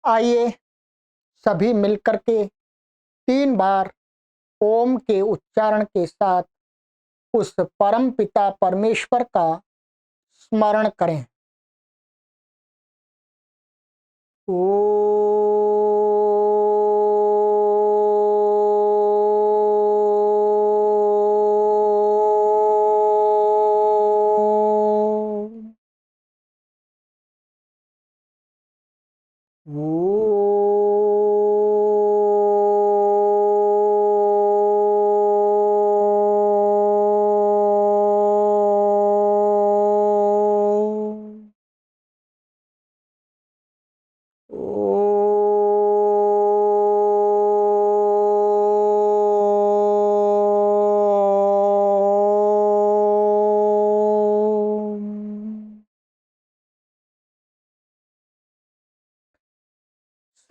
आइए सभी मिलकर के 3 बार ओम के उच्चारण के साथ उस परम पिता परमेश्वर का स्मरण करें।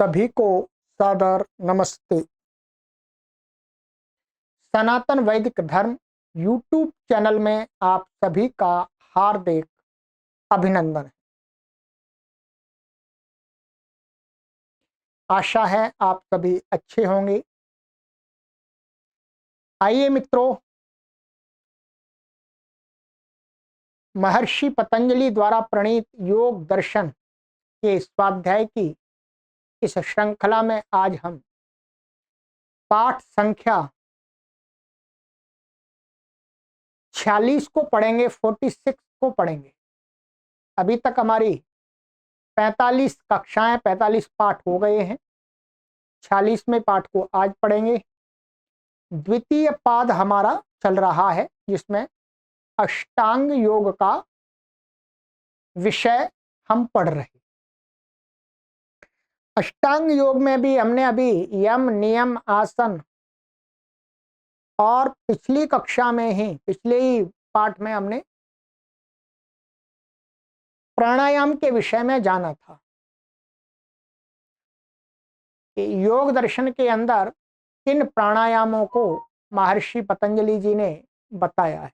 सभी को सादर नमस्ते। सनातन वैदिक धर्म यूट्यूब चैनल में आप सभी का हार्दिक अभिनंदन है। आशा है आप सभी अच्छे होंगे। आइए मित्रों, महर्षि पतंजलि द्वारा प्रणीत योग दर्शन के स्वाध्याय की इस श्रृंखला में आज हम पाठ संख्या 46 को पढ़ेंगे, 46 को पढ़ेंगे। अभी तक हमारी 45 कक्षाएं, 45 पाठ हो गए हैं। 46वें पाठ को आज पढ़ेंगे। द्वितीय पाद हमारा चल रहा है जिसमें अष्टांग योग का विषय हम पढ़ रहे हैं। अष्टांग योग में भी हमने अभी यम, नियम, आसन और पिछली कक्षा में ही, पिछले ही पाठ में हमने प्राणायाम के विषय में जाना था कि योग दर्शन के अंदर किन प्राणायामों को महर्षि पतंजलि जी ने बताया है।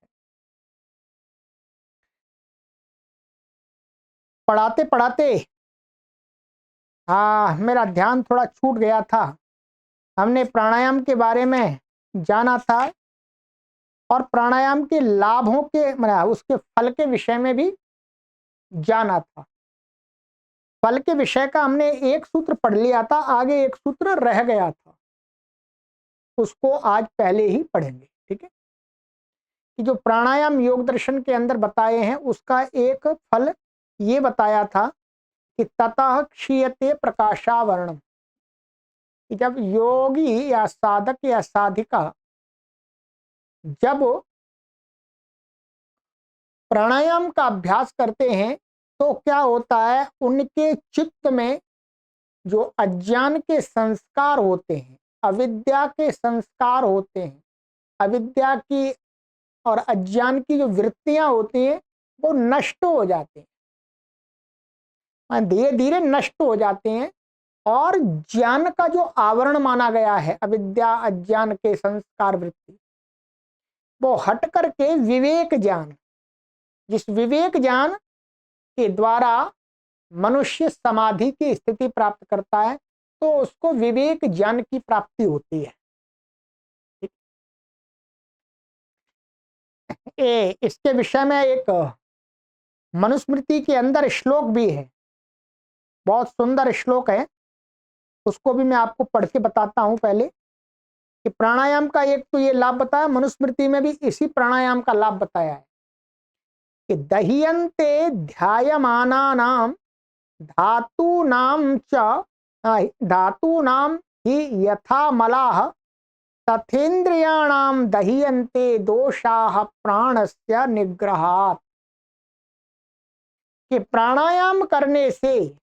पढ़ाते पढ़ाते मेरा ध्यान थोड़ा छूट गया था। हमने प्राणायाम के बारे में जाना था और प्राणायाम के लाभों के उसके फल के विषय में भी जाना था। फल के विषय का हमने एक सूत्र पढ़ लिया था, आगे एक सूत्र रह गया था, उसको आज पहले ही पढ़ेंगे। ठीक है, कि जो प्राणायाम योग दर्शन के अंदर बताए हैं उसका एक फल ये बताया था कि ततः क्षीयते प्रकाशावरणम, कि जब योगी या साधक या साधिका जब प्राणायाम का अभ्यास करते हैं तो क्या होता है, उनके चित्त में जो अज्ञान के संस्कार होते हैं, अविद्या के संस्कार होते हैं, अविद्या की और अज्ञान की जो वृत्तियां होती हैं वो नष्ट हो जाते हैं, धीरे धीरे नष्ट हो जाते हैं। और ज्ञान का जो आवरण माना गया है, अविद्या अज्ञान के संस्कार वृत्ति, वो हट करके विवेक ज्ञान, जिस विवेक ज्ञान के द्वारा मनुष्य समाधि की स्थिति प्राप्त करता है तो उसको विवेक ज्ञान की प्राप्ति होती है। इसके विषय में एक मनुस्मृति के अंदर श्लोक भी है, बहुत सुंदर श्लोक है, उसको भी मैं आपको पढ़ के बताता हूं। पहले कि प्राणायाम का एक तो ये लाभ बताया, मनुस्मृति में भी इसी प्राणायाम का लाभ बताया है कि दह्यन्ते ध्यायमानानां धातूनां हि यथा मलाः तथेन्द्रियाणां दह्यन्ते दोषाः प्राणस्य निग्रहात्। कि प्राणायाम करने से,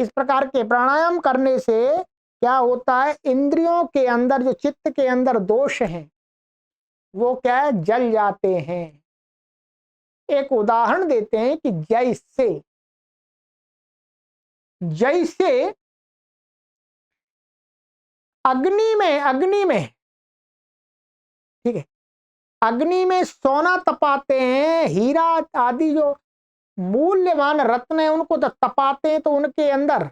इस प्रकार के प्राणायाम करने से क्या होता है, इंद्रियों के अंदर जो चित्त के अंदर दोष हैं वो क्या है, जल जाते हैं। एक उदाहरण देते हैं कि जैसे अग्नि में ठीक है, अग्नि में सोना तपाते हैं, हीरा आदि जो मूल्यवान रत्न है उनको तपाते हैं तो उनके अंदर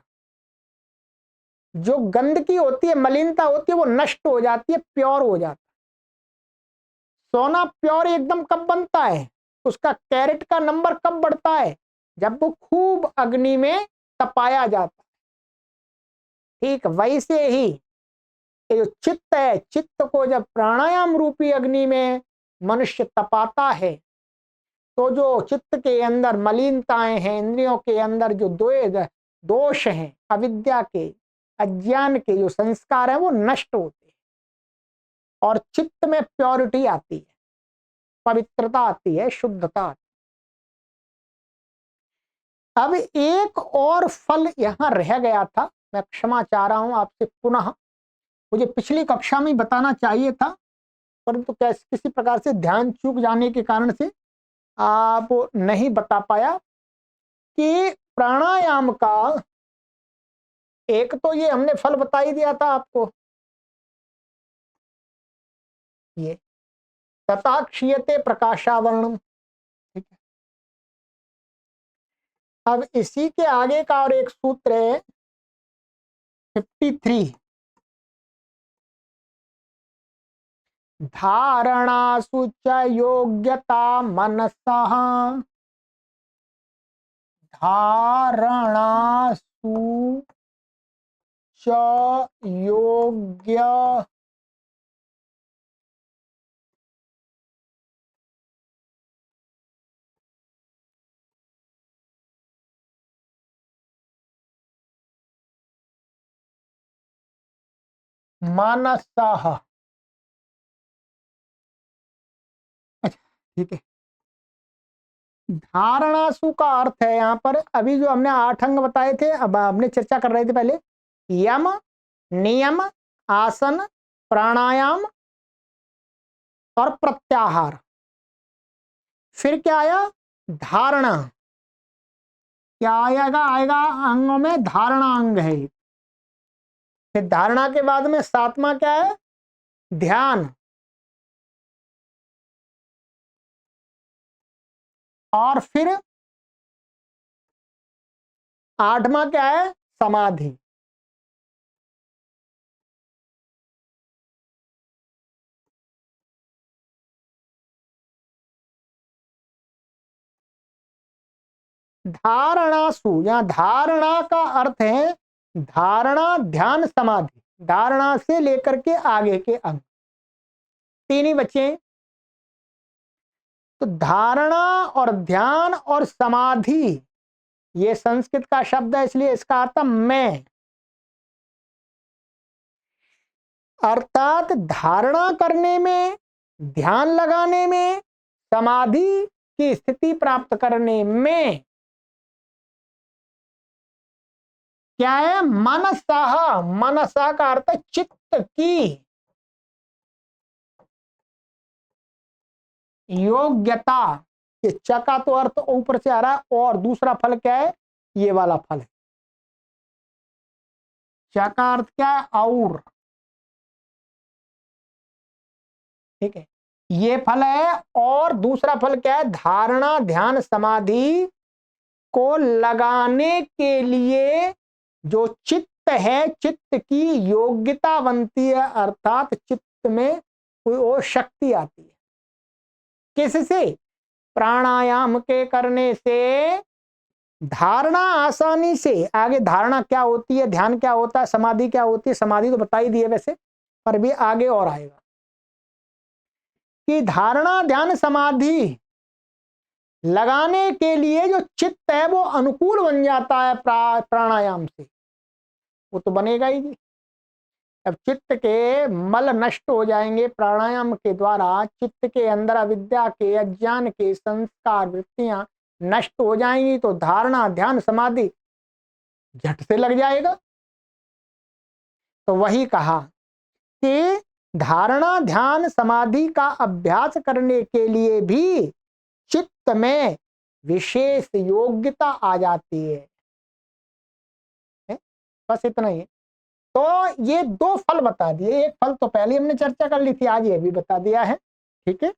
जो गंदगी होती है, मलिनता होती है, वो नष्ट हो जाती है, प्योर हो जाता है। सोना प्योर एकदम कब बनता है, उसका कैरेट का नंबर कब बढ़ता है, जब वो खूब अग्नि में तपाया जाता है। ठीक वैसे ही ये जो चित्त है, चित्त को जब प्राणायाम रूपी अग्नि में मनुष्य तपाता है, तो जो चित्त के अंदर मलिनताएं हैं, इंद्रियों के अंदर जो दोष हैं, अविद्या के, अज्ञान के जो संस्कार हैं, वो नष्ट होते हैं और चित्त में प्योरिटी आती है, पवित्रता आती है, शुद्धता आती है। अब एक और फल यहां रह गया था, मैं क्षमा चाह रहा हूं आपसे पुनः, मुझे पिछली कक्षा में बताना चाहिए था, परंतु किसी प्रकार से ध्यान चूक जाने के कारण से आप नहीं बता पाया कि प्राणायाम का एक तो ये हमने फल बता ही दिया था आपको, ये तथा क्षीयते प्रकाशावरणम। ठीक है, अब इसी के आगे का और एक सूत्र है 53, धारणासु च योग्यता मनसः, धारणासु च योग्य मनसः। अच्छा ठीक है, धारणासु का अर्थ है यहाँ पर, अभी जो हमने 8 अंग बताए थे, अब हमने चर्चा कर रहे थे पहले, यम, नियम, आसन, प्राणायाम और प्रत्याहार। फिर क्या आया, धारणा। क्या आएगा, आएगा अंगों में धारणा अंग है। फिर धारणा के बाद में 7वां क्या है, ध्यान। और फिर 8वां क्या है, समाधि। धारणासु, यहाँ धारणा का अर्थ है धारणा, ध्यान, समाधि। धारणा से लेकर के आगे के अंग तीन ही बच्चे हैं। तो धारणा और ध्यान और समाधि, ये संस्कृत का शब्द है, इसलिए इसका अर्थ मैं, अर्थात धारणा करने में, ध्यान लगाने में, समाधि की स्थिति प्राप्त करने में क्या है, मनसा। मनसा का अर्थ है चित्त की योग्यता। ये च का तो अर्थ ऊपर से आ रहा है, और दूसरा फल क्या है, ये वाला फल है। च का अर्थ क्या है, और। ठीक है, ये फल है, और दूसरा फल क्या है, धारणा, ध्यान, समाधि को लगाने के लिए जो चित्त है, चित्त की योग्यता बनती है, अर्थात चित्त में कोई और शक्ति आती है। किससे, प्राणायाम के करने से धारणा आसानी से, आगे धारणा क्या होती है, ध्यान क्या होता है, समाधि क्या होती है, समाधि तो बता ही दी है वैसे, पर भी आगे और आएगा कि धारणा, ध्यान, समाधि लगाने के लिए जो चित्त है वो अनुकूल बन जाता है प्राणायाम से, वो तो बनेगा ही नहीं। अब चित्त के मल नष्ट हो जाएंगे प्राणायाम के द्वारा, चित्त के अंदर अविद्या के, अज्ञान के संस्कार, वृत्तियां नष्ट हो जाएंगी, तो धारणा, ध्यान, समाधि झट से लग जाएगा। तो वही कहा कि धारणा, ध्यान, समाधि का अभ्यास करने के लिए भी चित्त में विशेष योग्यता आ जाती है। बस इतना ही। तो ये 2 फल बता दिए, एक फल तो पहले हमने चर्चा कर ली थी, आज ये भी बता दिया है। ठीक है,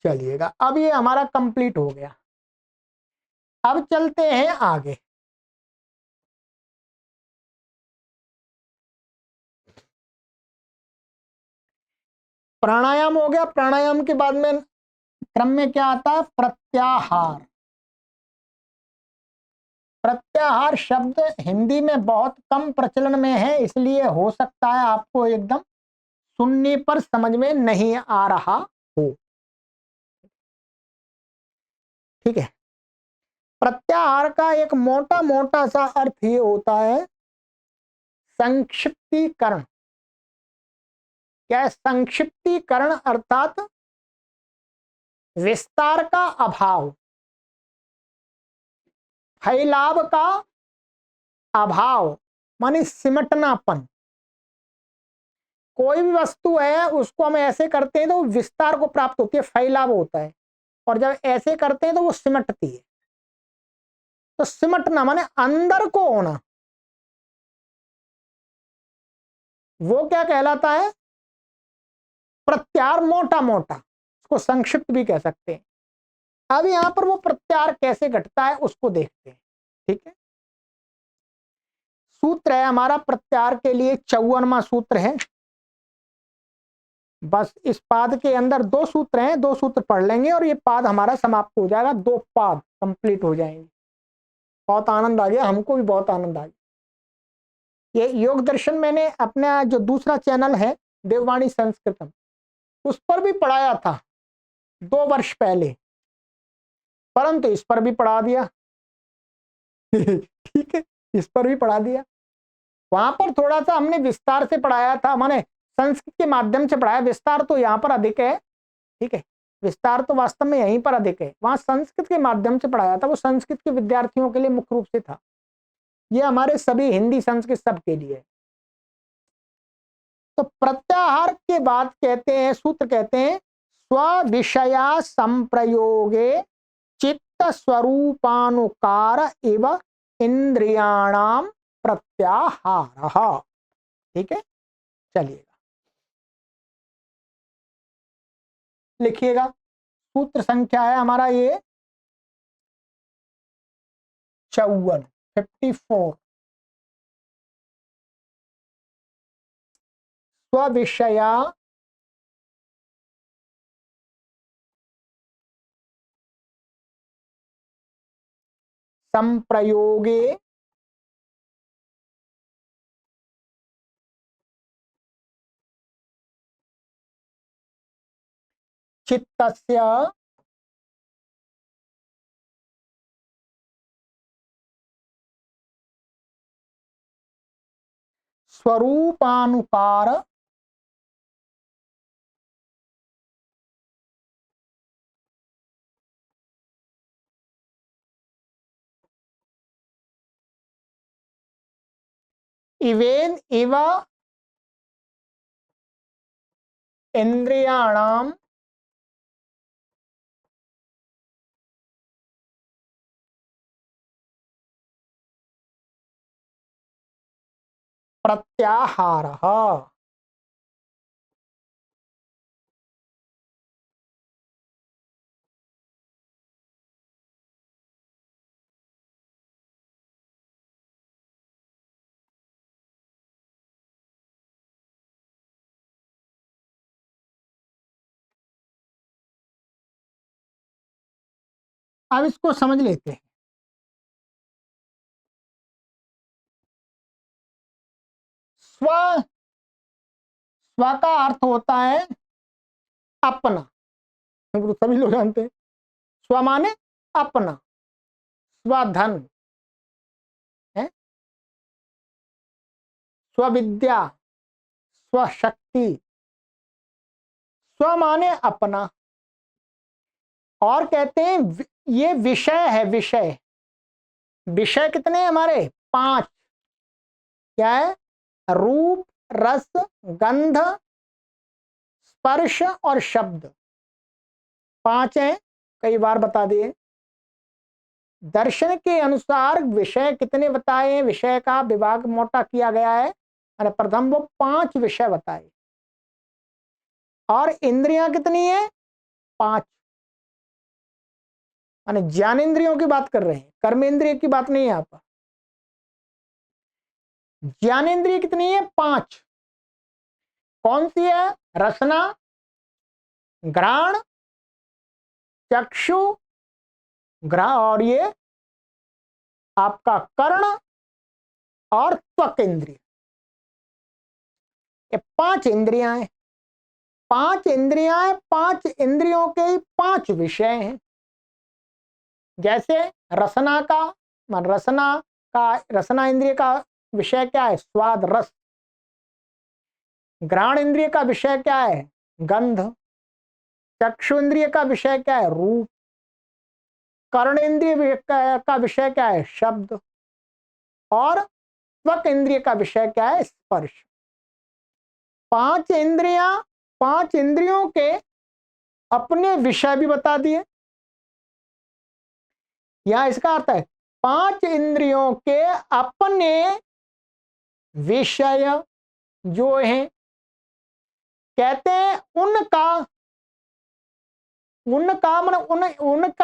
चलिएगा, अब ये हमारा कंप्लीट हो गया। अब चलते हैं आगे। प्राणायाम हो गया, प्राणायाम के बाद में क्रम में क्या आता है? प्रत्याहार। प्रत्याहार शब्द हिंदी में बहुत कम प्रचलन में है, इसलिए हो सकता है आपको एकदम सुनने पर समझ में नहीं आ रहा हो। ठीक है, प्रत्याहार का एक मोटा मोटा सा अर्थ ये होता है संक्षिप्तीकरण। क्या है? संक्षिप्तीकरण अर्थात विस्तार का अभाव, फैलाव का अभाव, माने सिमटनापन। कोई भी वस्तु है उसको हम ऐसे करते हैं तो विस्तार को प्राप्त होती है, फैलाव होता है, और जब ऐसे करते हैं तो वो सिमटती है। तो सिमटना माने अंदर को होना, वो क्या कहलाता है? प्रत्याहार। मोटा मोटा उसको संक्षिप्त भी कह सकते हैं। अब यहां पर वो प्रत्याहार कैसे घटता है उसको देखते हैं। ठीक है, सूत्र है हमारा प्रत्याहार के लिए 54वां सूत्र है। बस इस पाद के अंदर 2 सूत्र हैं, 2 सूत्र पढ़ लेंगे और ये पाद हमारा समाप्त हो जाएगा, 2 पाद कंप्लीट हो जाएंगे। बहुत आनंद आ गया, हमको भी बहुत आनंद आ गया। ये योग दर्शन मैंने अपना जो दूसरा चैनल है देववाणी संस्कृतम, उस पर भी पढ़ाया था 2 वर्ष पहले, परंतु इस पर भी पढ़ा दिया। ठीक है, इस पर भी पढ़ा दिया। वहां पर थोड़ा सा हमने विस्तार से पढ़ाया था, माने संस्कृत के माध्यम से पढ़ाया, विस्तार तो यहाँ पर अधिक है। ठीक है, विस्तार तो वास्तव में यहीं पर अधिक है, वहां संस्कृत के माध्यम से पढ़ाया था, वो संस्कृत के विद्यार्थियों के लिए मुख्य रूप से था। ये हमारे सभी हिंदी संस्कृत सबके लिए। तो प्रत्याहार के बाद कहते हैं, सूत्र कहते हैं स्व विषया संप्रयोगे चित्त स्वरूपानुकार एव इंद्रियाणाम प्रत्याहार। ठीक है, चलिएगा लिखिएगा। सूत्र संख्या है हमारा ये 54। स्विषया संप्रयोगे चित्तस्य स्वरूपानुकार इवेन इव इंद्रियाणाम प्रत्याहारः। अब इसको समझ लेते हैं। स्व, स्व का अर्थ होता है अपना, तो सभी लोग जानते हैं। स्व माने अपना, स्वधन है, स्वविद्या, स्वशक्ति। स्व माने अपना, और कहते हैं ये विषय है। विषय, विषय कितने हैं हमारे? 5। क्या है? रूप, रस, गंध, स्पर्श और शब्द, 5 हैं, कई बार बता दिए। दर्शन के अनुसार विषय कितने बताए हैं? विषय का विभाग मोटा किया गया है, और प्रथम वो 5 विषय बताए। और इंद्रियां कितनी है? 5। माने ज्ञानेंद्रियों की बात कर रहे हैं, कर्मेंद्रिय की बात नहीं है यहाँ पर। ज्ञानेंद्रिय कितनी है? 5। कौन सी है? रसना, घ्राण, चक्षु, और ये आपका कर्ण और त्वक इंद्रिय, ये 5 इंद्रियां हैं। 5 इंद्रियां, 5 इंद्रियों के 5 विषय हैं। जैसे रसना का, रसना इंद्रिय का विषय क्या है? स्वाद, रस। घ्राण इंद्रिय का विषय क्या है? गंध। चक्षु इंद्रिय का विषय क्या है? रूप। कर्ण इंद्रिय का विषय क्या है? शब्द। और त्वक इंद्रिय का विषय क्या है? स्पर्श। 5 इंद्रियां, 5 इंद्रियों के अपने विषय भी बता दिए। यहां इसका अर्थ है 5 इंद्रियों के अपने विषय जो हैं, कहते हैं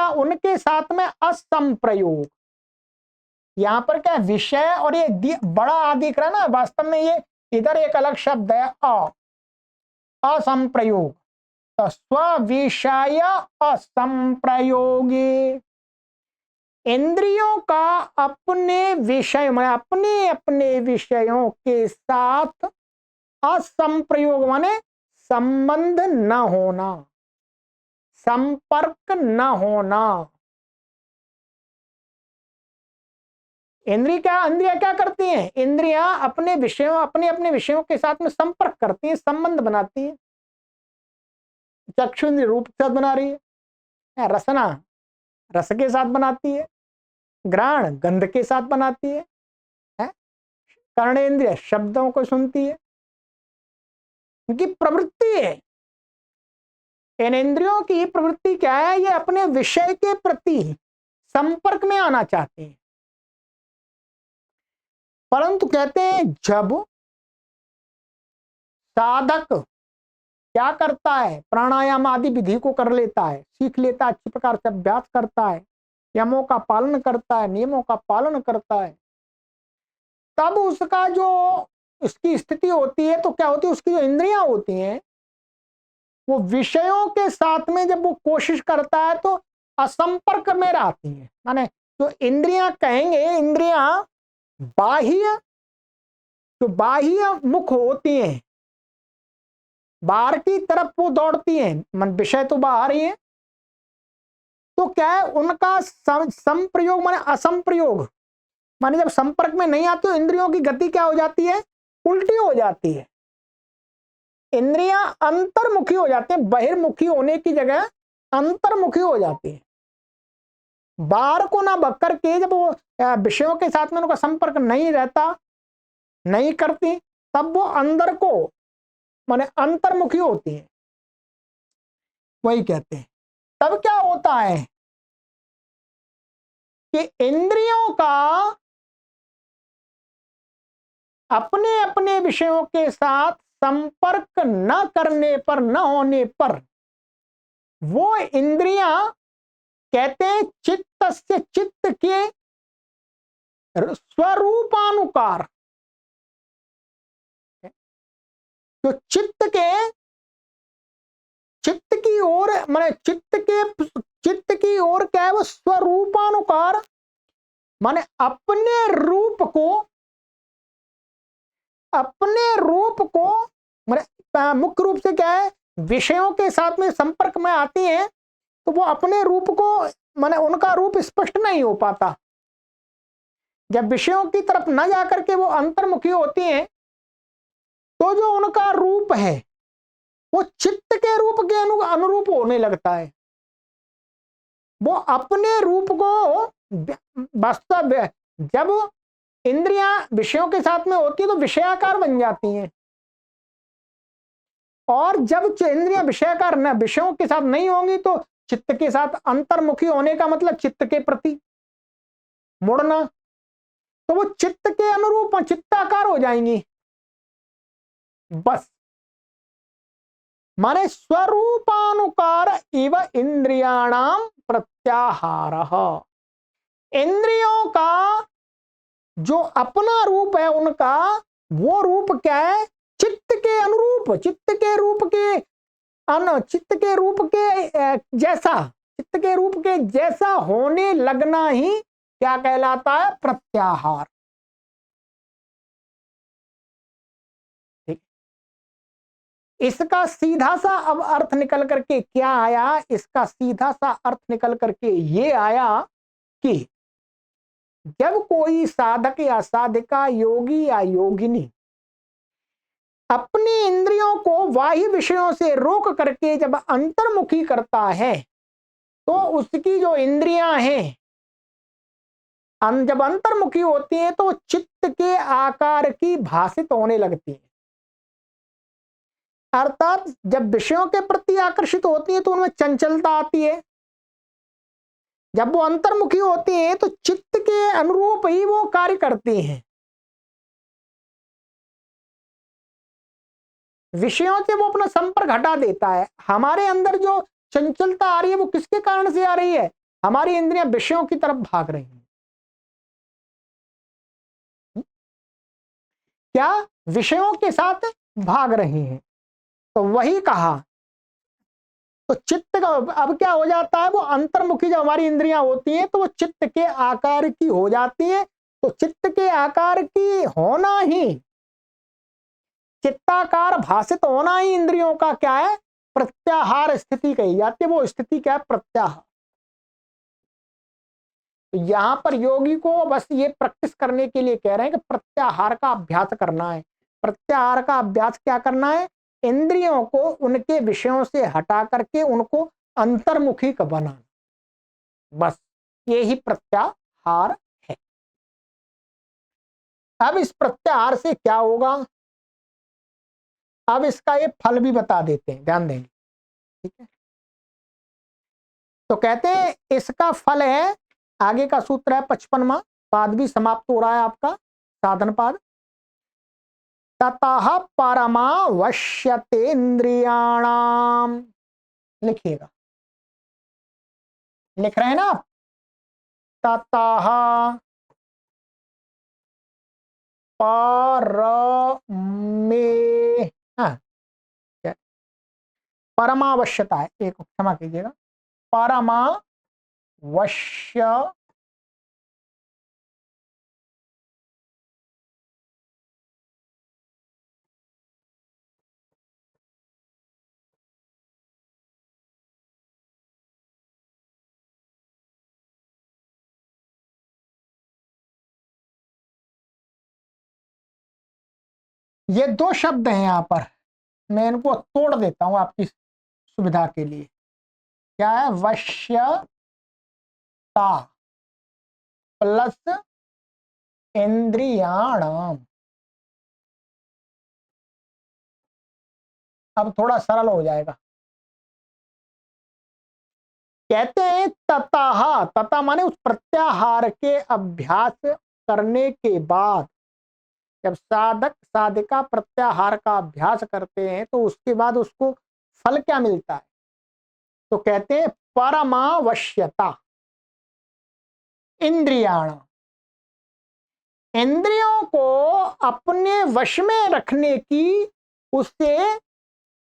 उनके साथ में असंप्रयोग। यहां पर क्या विषय, और ये बड़ा आ दिख रहा है ना, वास्तव में ये इधर एक अलग शब्द है असंप्रयोग। तो स्विषय असंप्रयोगी, इंद्रियों का अपने विषय में, अपने अपने विषयों के साथ असंप्रयोग माने संबंध न होना, संपर्क न होना। इंद्रियां क्या करती हैं? इंद्रियां अपने अपने विषयों के साथ में संपर्क करती हैं, संबंध बनाती हैं। चक्षु इंद्रिय रूप के साथ बना रही है, रसना रस के साथ बनाती है, घ्राण गंध के साथ बनाती है, कर्णेंद्रिय शब्दों को सुनती है। उनकी प्रवृत्ति है, इन इंद्रियों की प्रवृत्ति क्या है? ये अपने विषय के प्रति संपर्क में आना चाहती है। परंतु कहते हैं जब साधक क्या करता है? प्राणायाम आदि विधि को कर लेता है, सीख लेता है, अच्छी प्रकार से अभ्यास करता है, यमों का पालन करता है, नियमों का पालन करता है, तब उसका जो उसकी स्थिति होती है, तो क्या होती है? उसकी जो इंद्रियां होती हैं वो विषयों के साथ में जब वो कोशिश करता है तो असंपर्क में रहती हैं। माने जो इंद्रियां कहेंगे, इंद्रियां बाह्य मुख होती हैं, बाहर की तरफ वो दौड़ती हैं, मन विषय तो बाहर ही है। तो क्या है? उनका संप्रयोग माने असंप्रयोग, माने जब संपर्क में नहीं आते तो इंद्रियों की गति क्या हो जाती है? उल्टी हो जाती है। इंद्रियां अंतर्मुखी हो जाती हैं, बहिर्मुखी होने की जगह अंतर्मुखी हो जाती है। बाहर को ना बक करके जब वो विषयों के साथ में उनका संपर्क नहीं रहता, नहीं करती, तब वो अंदर को माने अंतर्मुखी होती है। वही कहते हैं। तब क्या होता है कि इंद्रियों का अपने अपने विषयों के साथ संपर्क न करने पर, न होने पर, वो इंद्रियां कहते हैं चित्त से, चित्त के स्वरूपानुकार, तो चित्त की ओर माने चित्त की ओर क्या है? वो स्वरूपानुकार माने अपने रूप को माने मुख्य रूप से क्या है? विषयों के साथ में संपर्क में आती हैं तो वो अपने रूप को माने उनका रूप स्पष्ट नहीं हो पाता। जब विषयों की तरफ न जाकर के वो अंतर्मुखी होती हैं तो जो उनका रूप है वो चित्त के रूप के अनुरूप होने लगता है। वो अपने रूप को वास्तव जब इंद्रियां विषयों के साथ में होती है तो विषयाकार बन जाती हैं, और जब इंद्रियां विषयों के साथ नहीं होंगी तो चित्त के साथ अंतर्मुखी होने का मतलब चित्त के प्रति मुड़ना, तो वो चित्त के अनुरूप चित्ताकार हो जाएंगी। बस माने स्वरूपानुकार इव इंद्रियाणाम प्रत्याहारः, इंद्रियों का जो अपना रूप है उनका वो रूप क्या है? चित्त के अनुरूप, चित्त के रूप के चित्त के रूप के जैसा, चित्त के रूप के जैसा होने लगना ही क्या कहलाता है? प्रत्याहार। ठीक, इसका सीधा सा अब अर्थ निकल करके क्या आया? इसका सीधा सा अर्थ निकल करके ये आया कि जब कोई साधक या साधिका, योगी या योगिनी अपनी इंद्रियों को बाह्य विषयों से रोक करके जब अंतर्मुखी करता है, तो उसकी जो इंद्रियां हैं जब अंतर्मुखी होती हैं तो चित्त के आकार की भाषित होने लगती है। अर्थात जब विषयों के प्रति आकर्षित होती है तो उनमें चंचलता आती है। जब वो अंतर्मुखी होती हैं तो चित्त के अनुरूप ही वो कार्य करती हैं। विषयों से वो अपना संपर्क हटा देता है। हमारे अंदर जो चंचलता आ रही है वो किसके कारण से आ रही है? हमारी इंद्रियां विषयों की तरफ भाग रही हैं। क्या? विषयों के साथ भाग रही हैं। तो वही कहा, तो चित्त का अब क्या हो जाता है? वो अंतर्मुखी जब हमारी इंद्रियां होती हैं तो वो चित्त के आकार की हो जाती है। तो चित्त के आकार की होना ही, चित्ताकार भाषित होना ही इंद्रियों का क्या है? प्रत्याहार स्थिति कही जाती है। वो स्थिति क्या है? प्रत्याहार। तो यहां पर योगी को बस ये प्रैक्टिस करने के लिए कह रहे हैं कि प्रत्याहार का अभ्यास करना है। प्रत्याहार का अभ्यास क्या करना है? इंद्रियों को उनके विषयों से हटा करके उनको अंतर्मुखी का बनाना, बस ये ही प्रत्याहार है। अब इस प्रत्याहार से क्या होगा? अब इसका ये फल भी बता देते हैं, ध्यान देंगे। ठीक है, तो कहते हैं इसका फल है, आगे का सूत्र है 55वां पाद भी समाप्त हो रहा है आपका, साधन पाद। ततः परमावश्यतेन्द्रियाणाम, लिखिएगा, लिख रहे हैं ना आप? ततः परमे, हाँ, परमावश्यता है, एक क्षमा कीजिएगा, परमावश्य ये दो शब्द हैं यहां पर, मैं इनको तोड़ देता हूं आपकी सुविधा के लिए। क्या है? वश्यता प्लस इंद्रियाणाम। अब थोड़ा सरल हो जाएगा। कहते हैं ततः, तथा माने उस प्रत्याहार के अभ्यास करने के बाद, जब साधक साधिका प्रत्याहार का अभ्यास करते हैं तो उसके बाद उसको फल क्या मिलता है? तो कहते हैं परमावश्यता इंद्रियाण, इंद्रियों को अपने वश में रखने की उससे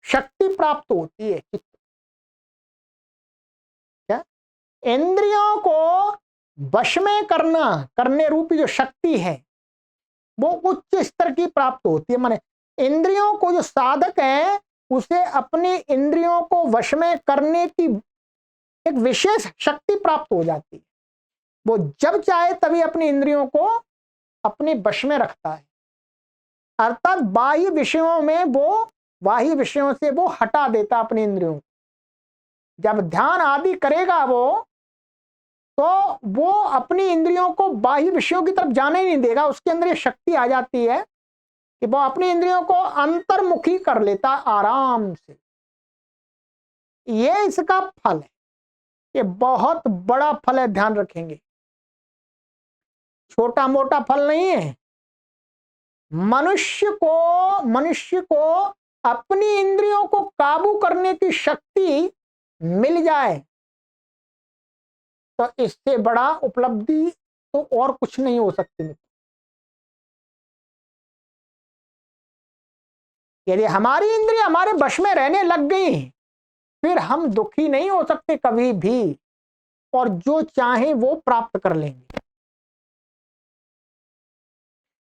शक्ति प्राप्त होती है। क्या? इंद्रियों को वश में करने रूपी जो शक्ति है वो उच्च स्तर की प्राप्त होती है। माने इंद्रियों को जो साधक है उसे अपनी इंद्रियों को वश में करने की एक विशेष शक्ति प्राप्त हो जाती है। वो जब चाहे तभी अपनी इंद्रियों को अपने वश में रखता है। अर्थात बाह्य विषयों से वो हटा देता अपनी इंद्रियों को। जब ध्यान आदि करेगा वो, तो वो अपनी इंद्रियों को बाह्य विषयों की तरफ जाने नहीं देगा। उसके अंदर ये शक्ति आ जाती है कि वो अपनी इंद्रियों को अंतर्मुखी कर लेता आराम से। ये इसका फल है। ये बहुत बड़ा फल है, ध्यान रखेंगे, छोटा मोटा फल नहीं है। मनुष्य को अपनी इंद्रियों को काबू करने की शक्ति मिल जाए तो इससे बड़ा उपलब्धि तो और कुछ नहीं हो सकती। यदि हमारी इंद्रिय हमारे वश में रहने लग गई फिर हम दुखी नहीं हो सकते कभी भी, और जो चाहे वो प्राप्त कर लेंगे।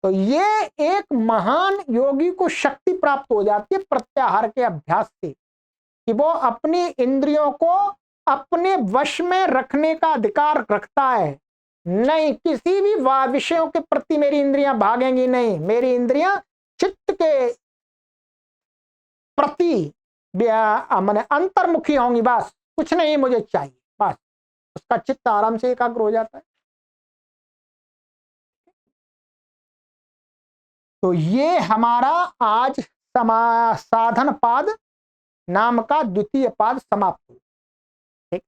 तो ये एक महान योगी को शक्ति प्राप्त हो जाती है प्रत्याहार के अभ्यास से, कि वो अपनी इंद्रियों को अपने वश में रखने का अधिकार रखता है। नहीं, किसी भी विषयों के प्रति मेरी इंद्रियां भागेंगी नहीं, मेरी इंद्रियां चित्त के प्रति मैंने अंतर्मुखी होंगी, बस कुछ नहीं मुझे चाहिए, बस उसका चित्त आराम से एकाग्र हो जाता है। तो ये हमारा आज साधन पाद नाम का द्वितीय पाद समाप्त हुआ। ठीक,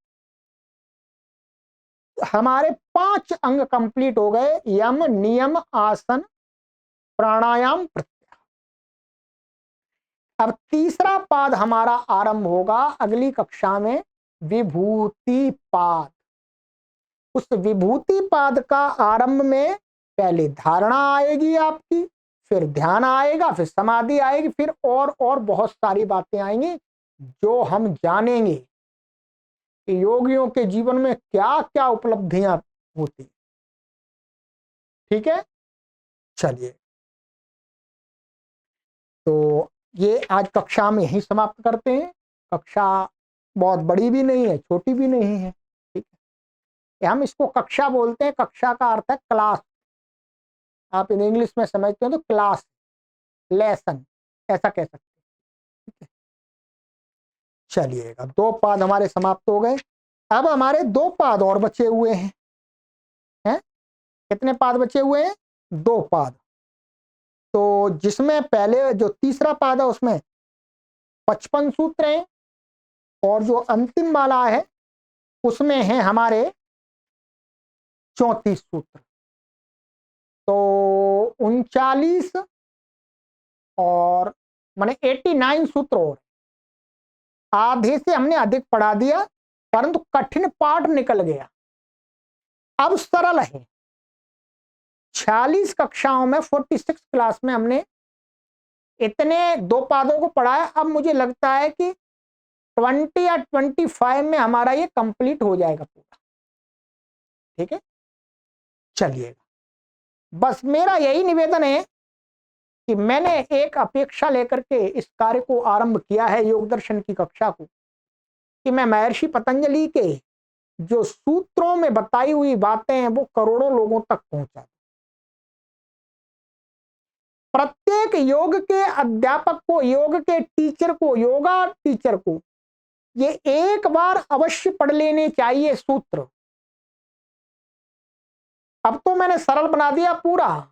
हमारे 5 अंग कंप्लीट हो गए, यम, नियम, आसन, प्राणायाम, प्रत्याहार। अब तीसरा पाद हमारा आरंभ होगा अगली कक्षा में, विभूति पाद। उस विभूति पाद का आरंभ में पहले धारणा आएगी आपकी, फिर ध्यान आएगा, फिर समाधि आएगी, फिर और बहुत सारी बातें आएंगी जो हम जानेंगे कि योगियों के जीवन में क्या क्या उपलब्धियां होती। ठीक है, चलिए, तो ये आज कक्षा में यही समाप्त करते हैं। कक्षा बहुत बड़ी भी नहीं है, छोटी भी नहीं है। ठीक है, हम इसको कक्षा बोलते हैं, कक्षा का अर्थ है क्लास। आप इन इंग्लिश में समझते हो तो क्लास, लेसन ऐसा कह सकते हैं। ठीक है, चलिएगा, 2 पाद हमारे समाप्त हो गए। अब हमारे 2 पाद और बचे हुए हैं। कितने पाद बचे हुए हैं? 2 पाद। तो जिसमें पहले जो तीसरा पाद है उसमें 55 सूत्र हैं, और जो अंतिम वाला है उसमें है हमारे 34 सूत्र। तो 39 और माने 89 सूत्र, और आधे से हमने अधिक पढ़ा दिया, परंतु कठिन पाठ निकल गया। अब सरल है। 46 कक्षाओं में 46 क्लास में हमने इतने 2 पादों को पढ़ा है। अब मुझे लगता है कि 20 या 25 में हमारा ये कंप्लीट हो जाएगा पूरा। ठीक है, चलिएगा, बस मेरा यही निवेदन है कि मैंने एक अपेक्षा लेकर के इस कार्य को आरंभ किया है, योग दर्शन की कक्षा को, कि मैं महर्षि पतंजलि के जो सूत्रों में बताई हुई बातें हैं वो करोड़ों लोगों तक पहुंचा। प्रत्येक योग के अध्यापक को, योग के टीचर को, योगा टीचर को ये एक बार अवश्य पढ़ लेने चाहिए सूत्र। अब तो मैंने सरल बना दिया पूरा,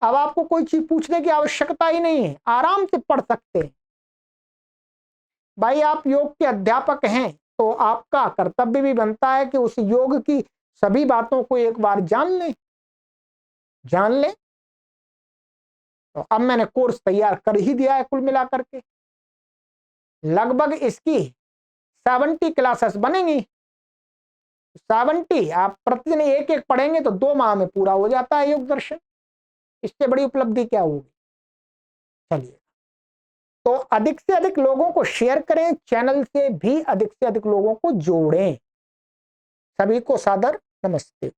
अब आपको कोई चीज पूछने की आवश्यकता ही नहीं है, आराम से पढ़ सकते हैं। भाई आप योग के अध्यापक हैं तो आपका कर्तव्य भी बनता है कि उस योग की सभी बातों को एक बार जान लें। तो अब मैंने कोर्स तैयार कर ही दिया है, कुल मिलाकर के लगभग इसकी 70 क्लासेस बनेंगी। 70 आप प्रतिदिन एक एक पढ़ेंगे तो 2 माह में पूरा हो जाता है योग दर्शन। इससे बड़ी उपलब्धि क्या होगी। चलिए, तो अधिक से अधिक लोगों को शेयर करें, चैनल से भी अधिक से अधिक लोगों को जोड़ें। सभी को सादर नमस्ते।